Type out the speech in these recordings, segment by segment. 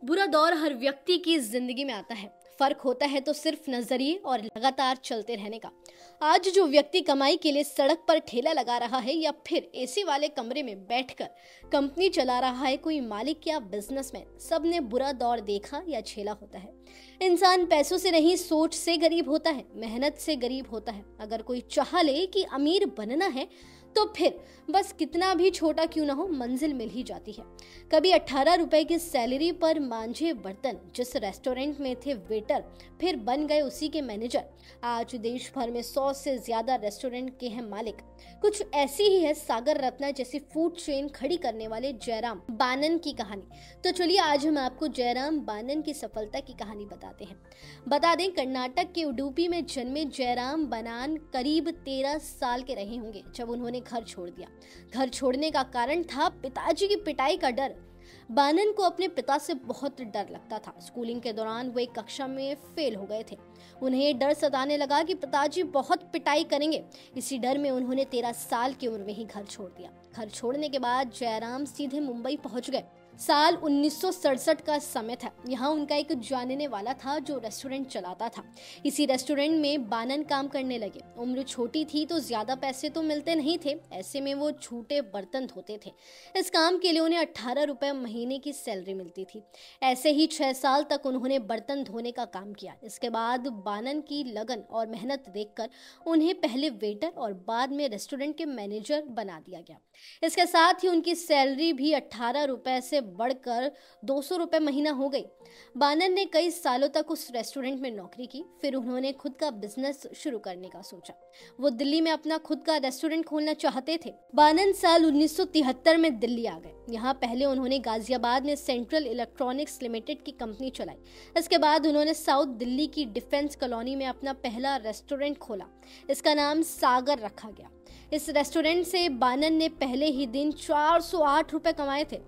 बुरा दौर हर व्यक्ति की जिंदगी में आता है। फर्क होता है तो सिर्फ नजरिए और लगातार चलते रहने का। आज जो व्यक्ति कमाई के लिए सड़क पर ठेला लगा रहा है या फिर एसी वाले कमरे में बैठकर कंपनी चला रहा है, कोई मालिक या बिजनेसमैन, सबने बुरा दौर देखा या झेला होता है। इंसान पैसों से नहीं, सोच से गरीब होता है, मेहनत से गरीब होता है। अगर कोई चाह ले कि अमीर बनना है तो फिर बस कितना भी छोटा क्यों ना हो, मंजिल मिल ही जाती है। कभी 18 रुपए की सैलरी पर मांझे बर्तन जिस रेस्टोरेंट में थे वेटर, फिर बन गए उसी के मैनेजर। आज देश भर में 100 से ज्यादा रेस्टोरेंट के हैं मालिक। कुछ ऐसी ही है सागर रत्ना जैसी फूड चेन खड़ी करने वाले जयराम बानन की कहानी। तो चलिए आज हम आपको जयराम बानन की सफलता की कहानी बताते हैं। बता दें, कर्नाटक के उडुपी में जन्मे जयराम बानन करीब 13 साल के रहे होंगे जब उन्होंने घर छोड़ दिया। घर छोड़ने का कारण था पिताजी की पिटाई का डर। बानन को अपने पिता से बहुत डर लगता था। स्कूलिंग के दौरान वो एक कक्षा में फेल हो गए थे। उन्हें डर सताने लगा कि पिताजी बहुत पिटाई करेंगे। इसी डर में उन्होंने 13 साल की उम्र में ही घर छोड़ दिया। घर छोड़ने के बाद जयराम सीधे मुंबई पहुंच गए। साल 1967 का समय था। यहाँ उनका एक जानने वाला था जो रेस्टोरेंट चलाता था। इसी रेस्टोरेंट में बानन काम करने लगे। उम्र छोटी थी तो ज्यादा पैसे तो मिलते नहीं थे। ऐसे में वो झूठे बर्तन धोते थे। इस काम के लिए उन्हें 18 रुपए महीने की सैलरी मिलती थी। ऐसे ही 6 साल तक उन्होंने बर्तन धोने का काम किया। इसके बाद बानन की लगन और मेहनत देखकर उन्हें पहले वेटर और बाद में रेस्टोरेंट के मैनेजर बना दिया गया। इसके साथ ही उनकी सैलरी भी 18 रुपए से बढ़कर 200 रुपए महीना हो गई। बानन ने कई सालों तक उस रेस्टोरेंट में नौकरी की। फिर उन्होंने खुद का बिजनेस शुरू करने का सोचा। वो दिल्ली में अपना खुद का रेस्टोरेंट खोलना चाहते थे। बानन साल 1973 में दिल्ली आ गए। यहाँ पहले उन्होंने गाजियाबाद में सेंट्रल इलेक्ट्रॉनिक्स लिमिटेड की कंपनी चलाई। इसके बाद उन्होंने साउथ दिल्ली की डिफेंस कॉलोनी में अपना पहला रेस्टोरेंट खोला। इसका नाम सागर रखा गया। इस रेस्टोरेंट से बानन ने पहले ही दिन 408 रुपए कमाए थे।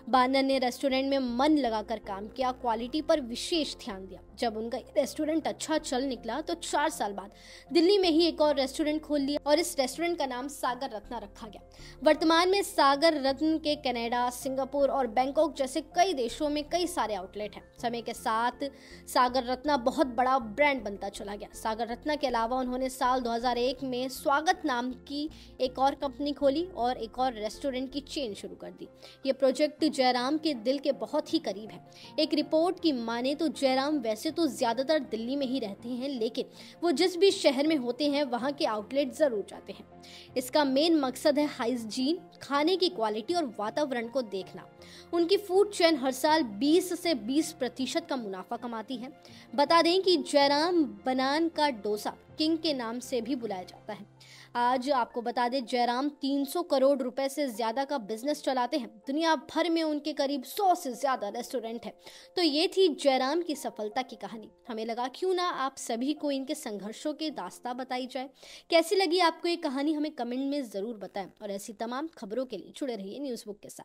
बानन ने रेस्टोरेंट में मन लगाकर काम किया, क्वालिटी पर विशेष ध्यान दिया। जब उनका रेस्टोरेंट अच्छा चल निकला तो 4 साल बाद दिल्ली में ही एक और रेस्टोरेंट खोल लिया और इस रेस्टोरेंट का नाम सागर रत्ना रखा गया। वर्तमान में सागर रत्न के कनाडा, सिंगापुर और बैंकॉक जैसे कई देशों में कई सारे आउटलेट हैं। समय के साथ सागर रत्ना बहुत बड़ा ब्रांड बनता चला गया। सागर रत्ना के अलावा उन्होंने साल 2001 में स्वागत नाम की एक और कंपनी खोली और एक और रेस्टोरेंट की चेन शुरू कर दी। ये प्रोजेक्ट जयराम के दिल के बहुत ही करीब है। एक रिपोर्ट की माने तो जयराम वैसे तो ज्यादातर दिल्ली में ही रहते हैं, लेकिन वो जिस भी शहर में होते हैं वहां के आउटलेट जरूर जाते हैं। इसका मेन मकसद है हाइजीन, खाने की क्वालिटी और वातावरण को देखना। उनकी फूड चेन हर साल 20 से 20% का मुनाफा कमाती है। बता दें कि जयराम बानन का डोसा किंग के नाम से भी बुलाया जाता है। आज आपको बता दें, जयराम 300 करोड़ रुपए से ज्यादा का बिजनेस चलाते हैं। दुनिया भर में उनके करीब 100 से ज्यादा रेस्टोरेंट हैं। तो ये थी जयराम की सफलता की कहानी। हमें लगा क्यों ना आप सभी को इनके संघर्षों की दास्तां बताई जाए। कैसी लगी आपको ये कहानी, हमें कमेंट में जरूर बताएं और ऐसी तमाम खबरों के लिए जुड़े रहिए न्यूज़ बुक के साथ।